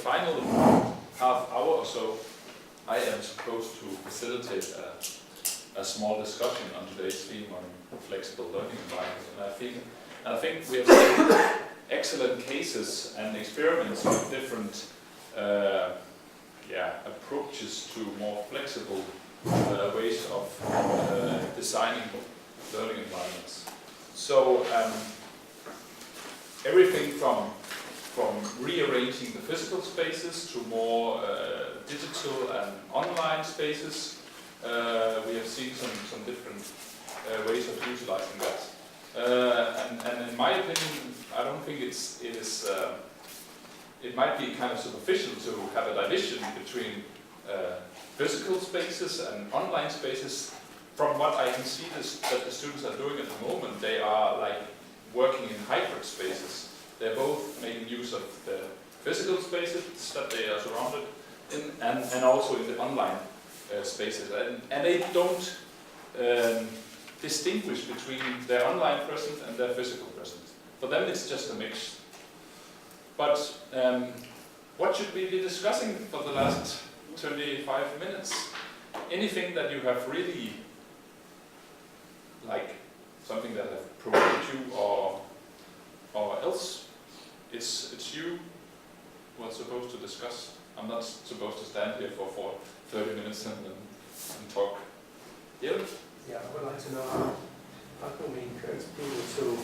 final half hour or so, I am supposed to facilitate a small discussion on today's theme on flexible learning environments, and I think we have seen excellent cases and experiments with different approaches to more flexible ways of designing learning environments. So everything from rearranging the physical spaces to more digital and online spaces, we have seen some different ways of utilizing that. And in my opinion, I don't think it might be kind of superficial to have a division between physical spaces and online spaces. From what I can see that the students are doing at the moment, they are like working in hybrid spaces. They're both making use of the physical spaces that they are surrounded in, and also in the online spaces. And they don't distinguish between their online presence and their physical presence. For them, it's just a mix. But what should we be discussing for the last 25 minutes? Anything that you have really, like something that have provoked you, or else it's you who are supposed to discuss. I'm not supposed to stand here for 30 minutes and talk. Yeah? Yeah, I would like to know how can we encourage people to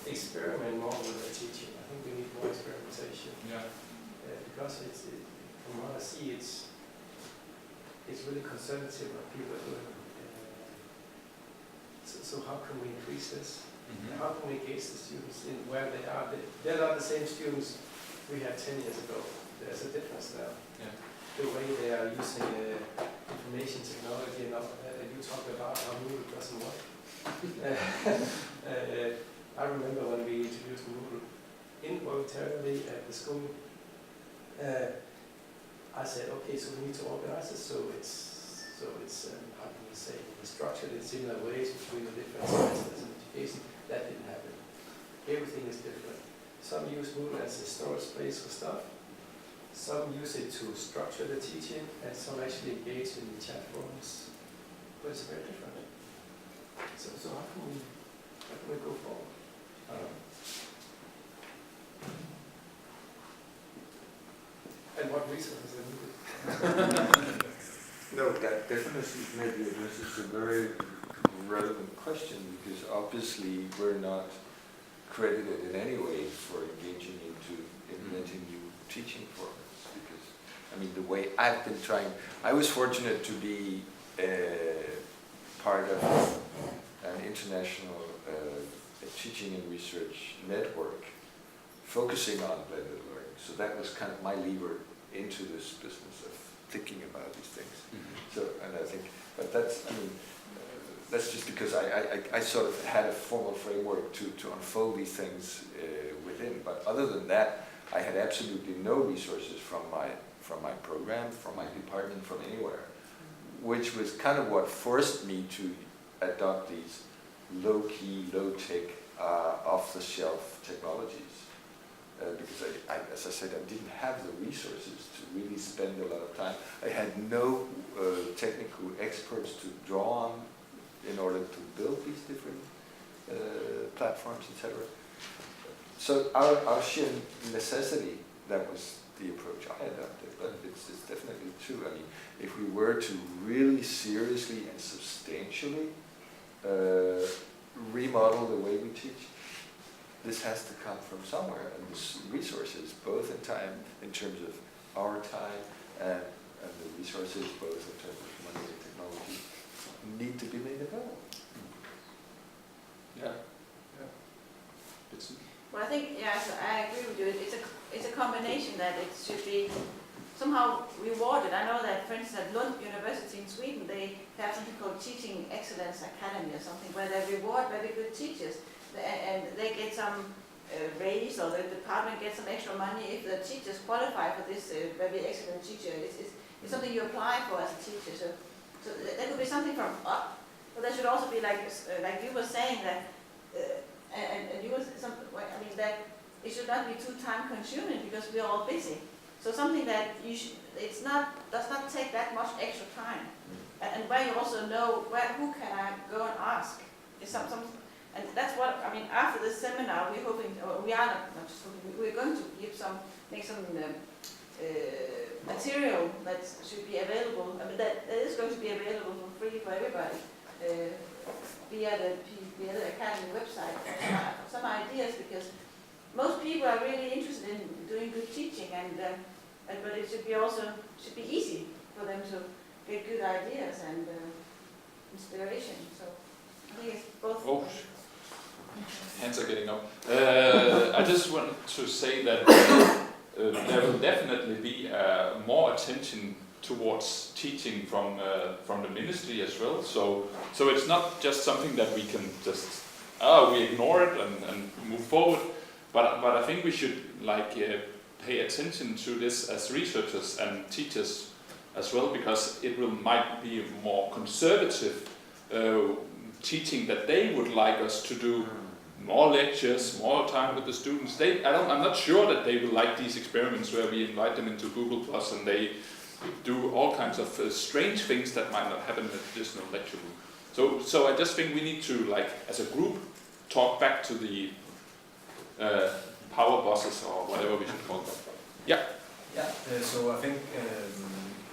experiment more with their teaching. I think we need more experimentation. Yeah. Because from what I see, it's really conservative what people are doing. So how can we increase this? Mm-hmm. How can we engage the students in where they are? They're not the same students we had 10 years ago. There's a difference now. Yeah. The way they are using information technology and all that, and you talk about how Moodle doesn't work. I remember when we introduced Moodle involuntarily at the school, I said, okay, so we need to organize it so it's how can we say, structured in similar ways between the different semesters in education. That didn't happen. Everything is different. Some use Moodle as a storage space for stuff. Some use it to structure the teaching, and some actually engage in the chat forums. But it's very different. So how can we go forward? And what resources are needed? No, that definitely maybe addresses a very relevant question, because obviously we're not credited in any way for engaging into implementing new teaching formats. Because, I mean, the way I've been trying, I was fortunate to be part of an international teaching and research network focusing on blended learning. So that was kind of my lever into this business of thinking about these things. Mm-hmm. So, and I think, but that's, I mean, that's just because I sort of had a formal framework to unfold these things within. But other than that, I had absolutely no resources from my program, from my department, from anywhere, which was kind of what forced me to adopt these low-key, low-tech, off-the-shelf technologies. Because as I said, I didn't have the resources to really spend a lot of time. I had no technical experts to draw on in order to build these different platforms, etc. So out of sheer necessity, that was the approach I adopted. But it's definitely true. I mean, if we were to really seriously and substantially remodel the way we teach, this has to come from somewhere, and this resources, both in time, in terms of our time, and the resources, both in terms of money and technology, need to be made available. Yeah. It's well, I think, yeah, so I agree with you. It's a combination that it should be somehow rewarded. I know that, for instance, at Lund University in Sweden, they have something called Teaching Excellence Academy or something, where they reward very good teachers. And they get some raise, or the department gets some extra money if the teachers qualify for this very excellent teacher. It's something you apply for as a teacher. So there could be something from up, but there should also be like you were saying that, and you were I mean that it should not be too time consuming because we're all busy. So something that does not take that much extra time, and where you also know who can I go and ask. Is some, and that's what I mean. After this seminar, we're hoping, or we are not just hoping, we're going to make some material that should be available. I mean, that is going to be available for free for everybody via the PBL Academy website. Some ideas, because most people are really interested in doing good teaching, but it should be easy for them to get good ideas and inspiration. So I think it's both. Oh, hands are getting up. I just want to say that there will definitely be more attention towards teaching from the ministry as well. So it's not just something that we can just we ignore it and move forward. But I think we should pay attention to this as researchers and teachers as well, because it might be a more conservative teaching that they would like us to do. More lectures, more time with the students. I'm not sure that they will like these experiments where we invite them into Google Plus and they do all kinds of strange things that might not happen in a traditional lecture room. So I just think we need to, as a group, talk back to the power bosses or whatever we should call them. Yeah. Yeah. So I think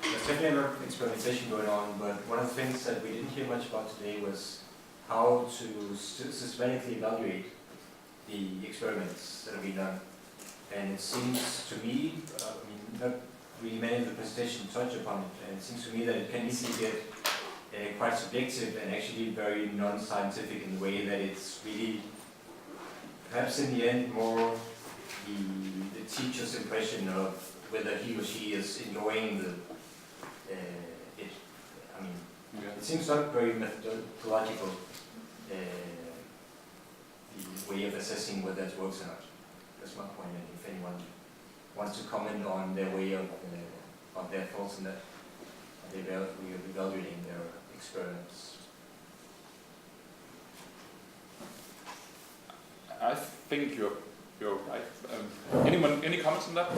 there's definitely a lot of experimentation going on, but one of the things that we didn't hear much about today was how to systematically evaluate the experiments that have been done. And it seems to me, not really many of the presentations touch upon it, and it seems to me that it can easily get quite subjective and actually very non-scientific in the way that it's really, perhaps in the end, more the teacher's impression of whether he or she is enjoying it. It seems not very methodological, the way of assessing whether it works or not. That's my point, and if anyone wants to comment on their way of their thoughts on that, we are evaluating their experiments. I think you're right. Any comments on that?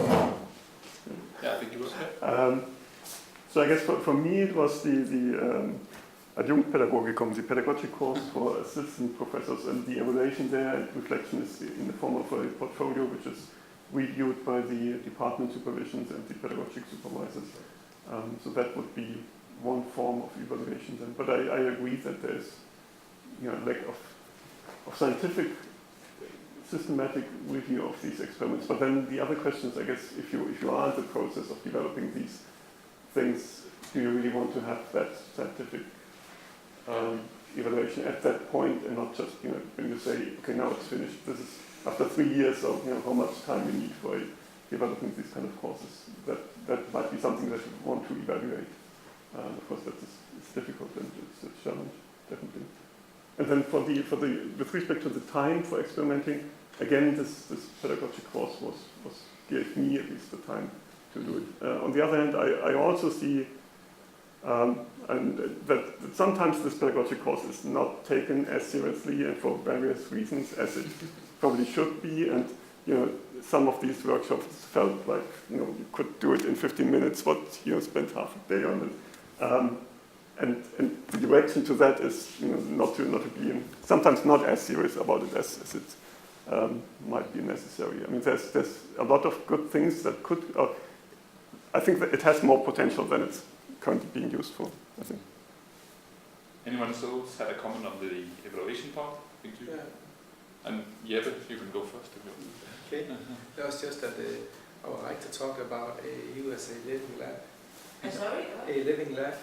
Yeah, I think you will. So I guess for me it was the Adjunktpädagogik, the pedagogy course for assistant professors, and the evaluation there and reflection is in the form of a portfolio which is reviewed by the department supervisions and the pedagogic supervisors. So that would be one form of evaluation then. But I agree that there's lack of scientific systematic review of these experiments. But then the other question is, I guess, if you are in the process of developing these things, do you really want to have that scientific evaluation at that point, and not just when you say, okay, now it's finished. This is after 3 years of how much time you need for developing these kind of courses. That might be something that you want to evaluate. Of course, it's difficult and it's a challenge, definitely. And then with respect to the time for experimenting, again, this pedagogic course gave me at least the time to do it. On the other hand, I also see and that sometimes this pedagogic course is not taken as seriously and for various reasons as it probably should be. And some of these workshops felt like you could do it in 15 minutes, but spent half a day on it. And the direction to that is not to be sometimes not as serious about it as it might be necessary. I mean, there's a lot of good things that could. I think that it has more potential than it's currently being used for. I think. Anyone else had a comment on the evaluation part? Yeah. And Jeppe, you can go first. Okay. That was just that I would like to talk about you as a living lab. Sorry? A living lab.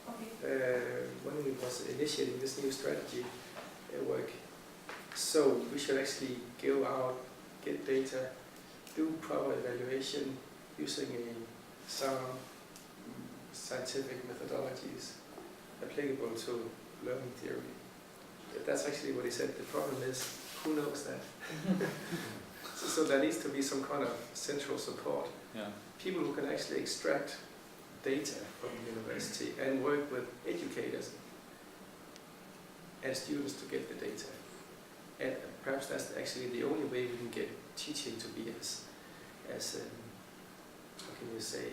Okay. When we was initiating this new strategy work. So we should actually go out, get data, do proper evaluation using sound scientific methodologies applicable to learning theory. That's actually what he said. The problem is, who knows that? So there needs to be some kind of central support. Yeah. People who can actually extract data from the university and work with educators and students to get the data. And perhaps that's actually the only way we can get teaching to be as how can you say,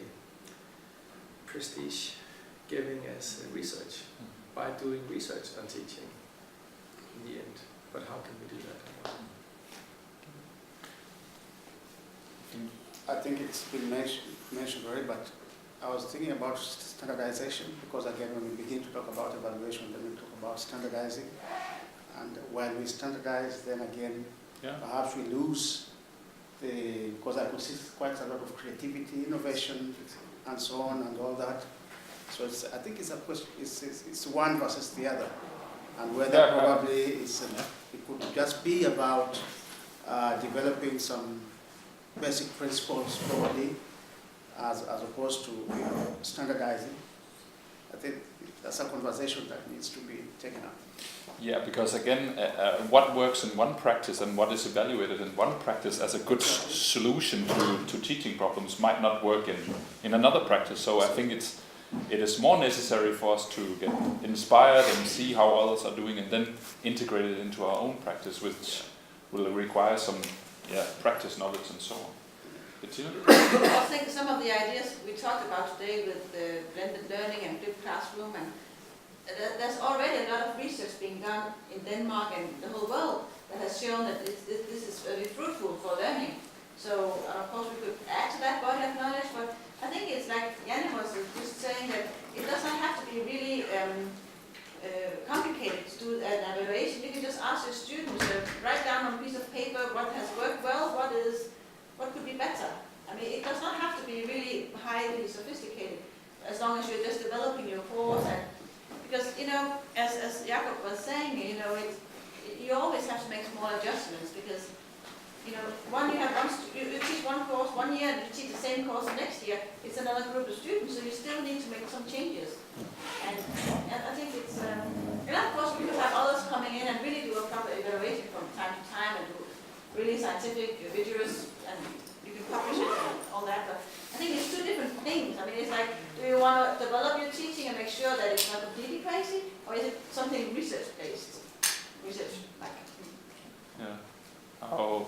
prestige giving as research, by doing research on teaching in the end. But how can we do that? I think it's been mentioned already, but I was thinking about standardization, because again, when we begin to talk about evaluation, then we talk about standardizing. And while we standardize, then again, perhaps we lose because I could see quite a lot of creativity, innovation, and so on, and all that. So I think it's a question, it's one versus the other. And whether probably it could just be about developing some basic principles probably, as opposed to standardizing. I think that's a conversation that needs to be taken up. Yeah, because again, what works in one practice and what is evaluated in one practice as a good solution to teaching problems might not work in another practice. So I think it is more necessary for us to get inspired and see how others are doing, and then integrate it into our own practice, which will require some practice knowledge and so on. I think some of the ideas we talked about today with the blended learning and flipped classroom, and there's already a lot of research being done in Denmark and the whole world that has shown that this is very fruitful for learning. So of course we could add to that body of knowledge, but I think it's like Janne was just saying, that it does not have to be really complicated to do an evaluation. You can just ask your students to write down on a piece of paper what has worked well, what could be better. I mean, it does not have to be really highly sophisticated, as long as you're just developing your course. And because, as Jakob was saying, you always have to make small adjustments, because you teach one course 1 year and you teach the same course next year, it's another group of students, so you still need to make some changes. And I think it's, and of course we could have others coming in and really do a proper evaluation from time to time and do really scientific, vigorous, and you can publish it and all that, but I think it's two different things. I mean, it's like, do you want to develop your teaching and make sure that it's not completely crazy, or is it something research-based? Research-like. Yeah. How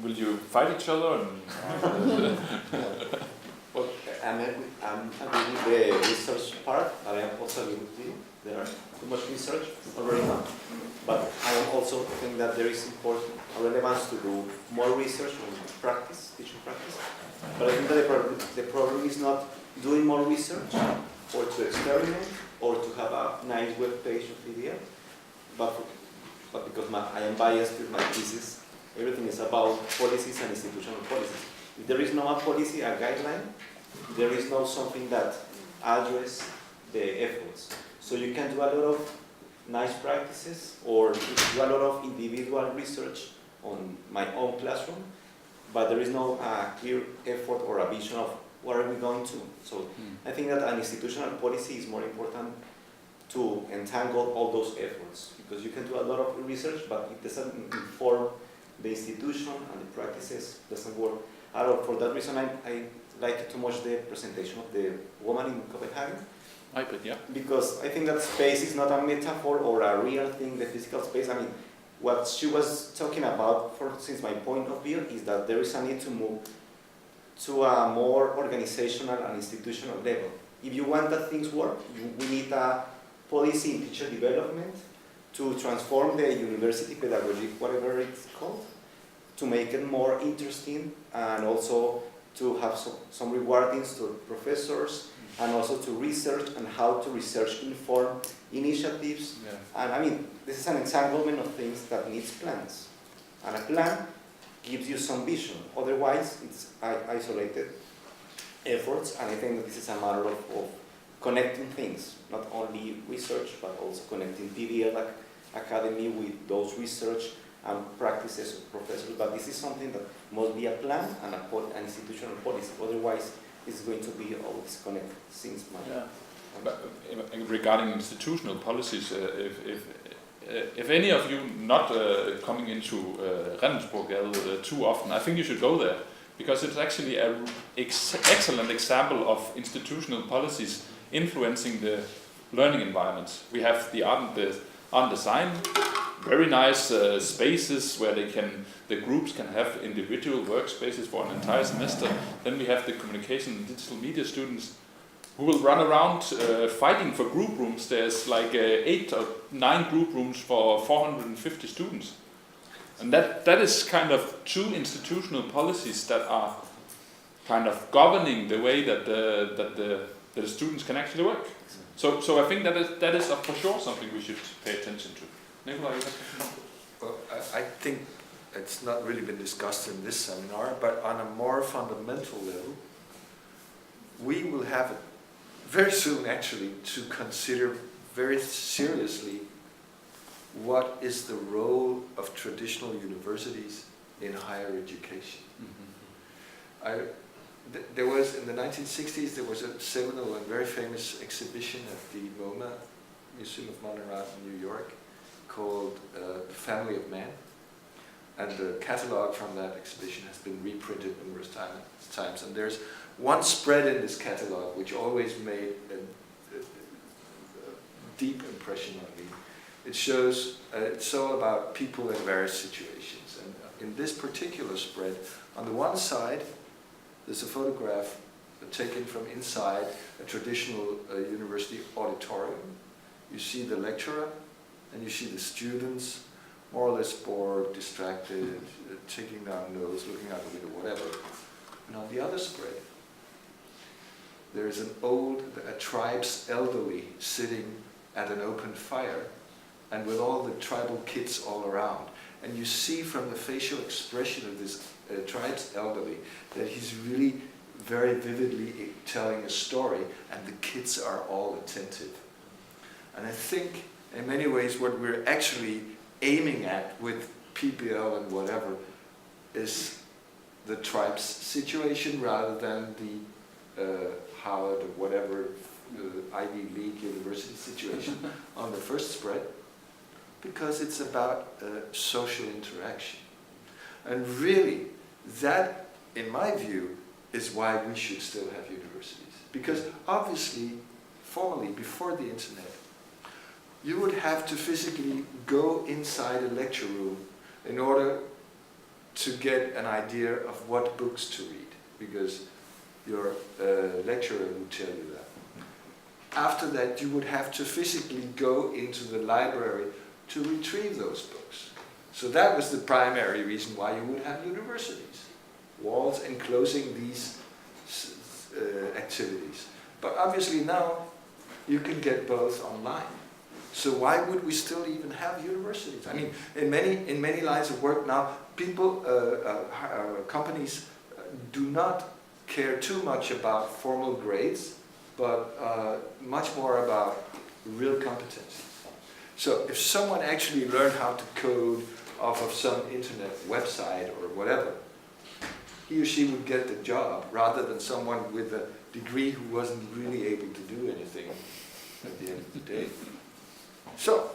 will you fight each other? Well, I'm agree with the research part, and I also agree with you. There are too much research already done. But I also think that there is important relevance to do more research on practice, teaching practice. But I think that the problem is not doing more research, or to experiment, or to have a nice web page of PBL. But because I am biased with my thesis, everything is about policies and institutional policies. If there is no a policy, a guideline, there is no something that addresses the efforts. So you can do a lot of nice practices, or do a lot of individual research on my own classroom, but there is no clear effort or a vision of what are we going to. So I think that an institutional policy is more important to entangle all those efforts, because you can do a lot of research, but it doesn't inform the institution, and the practices doesn't work at all. For that reason, I like too much the presentation of the woman in Copenhagen. Because I think that space is not a metaphor or a real thing, the physical space. I mean, what she was talking about, since my point of view, is that there is a need to move to a more organizational and institutional level. If you want that things work, we need a policy in teacher development to transform the university pedagogy, whatever it's called, to make it more interesting, and also to have some rewardings to professors, and also to research, and how to research inform initiatives. And I mean, this is an entanglement of things that needs plans. And a plan gives you some vision. Otherwise, it's isolated efforts, and I think that this is a matter of connecting things, not only research, but also connecting PBL Academy with those research and practices of professors. But this is something that must be a plan and an institutional policy. Otherwise, it's going to be all disconnected since much. Yeah. But regarding institutional policies, if any of you not coming into Rendsborg too often, I think you should go there, because it's actually an excellent example of institutional policies influencing the learning environments. We have the art and design, very nice spaces where the groups can have individual workspaces for an entire semester. Then we have the communication and digital media students who will run around fighting for group rooms. There's like 8 or 9 group rooms for 450 students. And that is kind of 2 institutional policies that are kind of governing the way that the students can actually work. So I think that is for sure something we should pay attention to. Nikolai, you have something? Well, I think it's not really been discussed in this seminar, but on a more fundamental level, we will have it very soon actually to consider very seriously what is the role of traditional universities in higher education. There was, in the 1960s, there was a seminal and very famous exhibition at the MoMA, Museum of Modern Art in New York, called The Family of Man. And the catalog from that exhibition has been reprinted numerous times. And there's one spread in this catalog which always made a deep impression on me. It shows, it's all about people in various situations. And in this particular spread, on the one side, there's a photograph taken from inside a traditional university auditorium. You see the lecturer, and you see the students, more or less bored, distracted, taking down notes, looking out the window, whatever. And on the other spread, there is a tribe's elderly sitting at an open fire, and with all the tribal kids all around. And you see from the facial expression of this tribe's elderly that he's really very vividly telling a story, and the kids are all attentive. And I think in many ways what we're actually aiming at with PBL and whatever is the tribe's situation rather than the Howard or whatever Ivy League university situation on the first spread, because it's about social interaction. And really, that, in my view, is why we should still have universities. Because obviously, formerly, before the internet, you would have to physically go inside a lecture room in order to get an idea of what books to read, because your lecturer would tell you that. After that, you would have to physically go into the library to retrieve those books. So that was the primary reason why you would have universities, walls enclosing these activities. But obviously now you can get both online. So why would we still even have universities? I mean, in many lines of work now, people, companies do not care too much about formal grades, but much more about real competence. So if someone actually learned how to code off of some internet website or whatever, he or she would get the job rather than someone with a degree who wasn't really able to do anything at the end of the day. So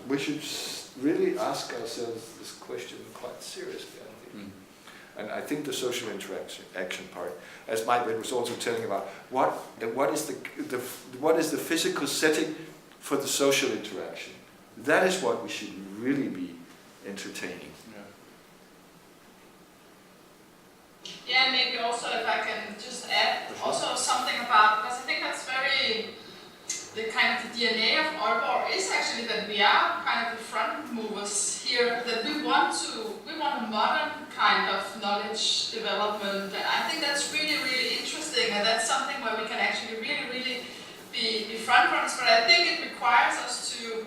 we should really ask ourselves this question quite seriously, I think. And I think the social interaction part, as Mike was also telling about, what is the physical setting for the social interaction? That is what we should really be entertaining. Yeah, maybe also if I can just add also something about, because I think that's very, the kind of the DNA of Aalborg is actually that we are kind of the front movers here, that we want a modern kind of knowledge development, and I think that's really, really interesting, and that's something where we can actually really be front runners, but I think it requires us to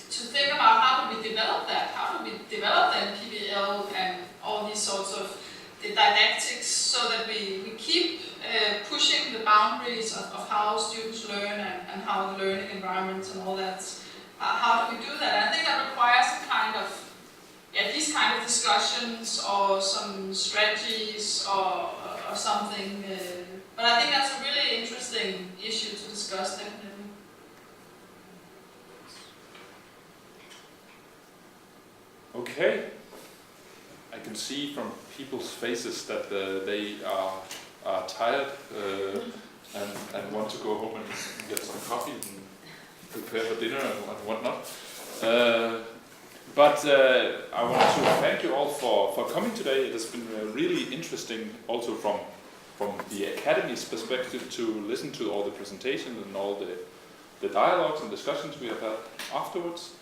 think about how do we develop that, how do we develop then PBL and all these sorts of the didactics, so that we keep pushing the boundaries of how students learn and how the learning environments and all that. How do we do that? And I think that requires a kind of, these kind of discussions or some strategies or something. But I think that's a really interesting issue to discuss, definitely. Okay. I can see from people's faces that they are tired and want to go home and get some coffee and prepare for dinner and whatnot. But I want to thank you all for coming today. It has been really interesting also from the Academy's perspective to listen to all the presentations and all the dialogues and discussions we have had afterwards.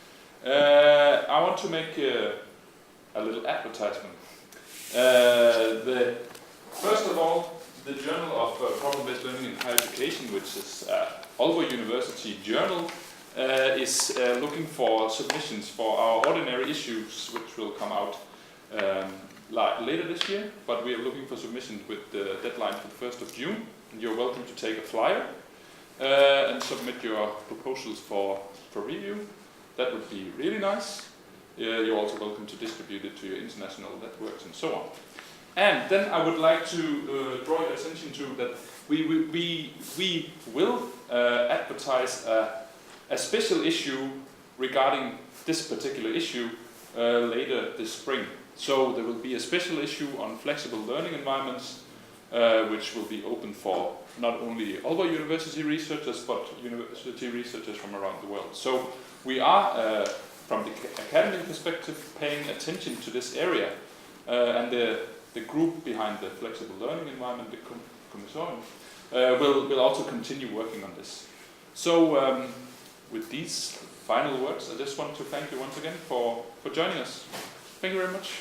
I want to make a little advertisement. First of all, the Journal of Problem-Based Learning in Higher Education, which is Aalborg University journal, is looking for submissions for our ordinary issues, which will come out later this year, but we are looking for submissions with the deadline for the 1st of June. And you're welcome to take a flyer and submit your proposals for review. That would be really nice. You're also welcome to distribute it to your international networks and so on. And then I would like to draw your attention to that we will advertise a special issue regarding this particular issue later this spring. So there will be a special issue on flexible learning environments, which will be open for not only Aalborg University researchers, but university researchers from around the world. So we are, from the academic perspective, paying attention to this area, and the group behind the flexible learning environment, the Commissarium, will also continue working on this. So with these final words, I just want to thank you once again for joining us. Thank you very much.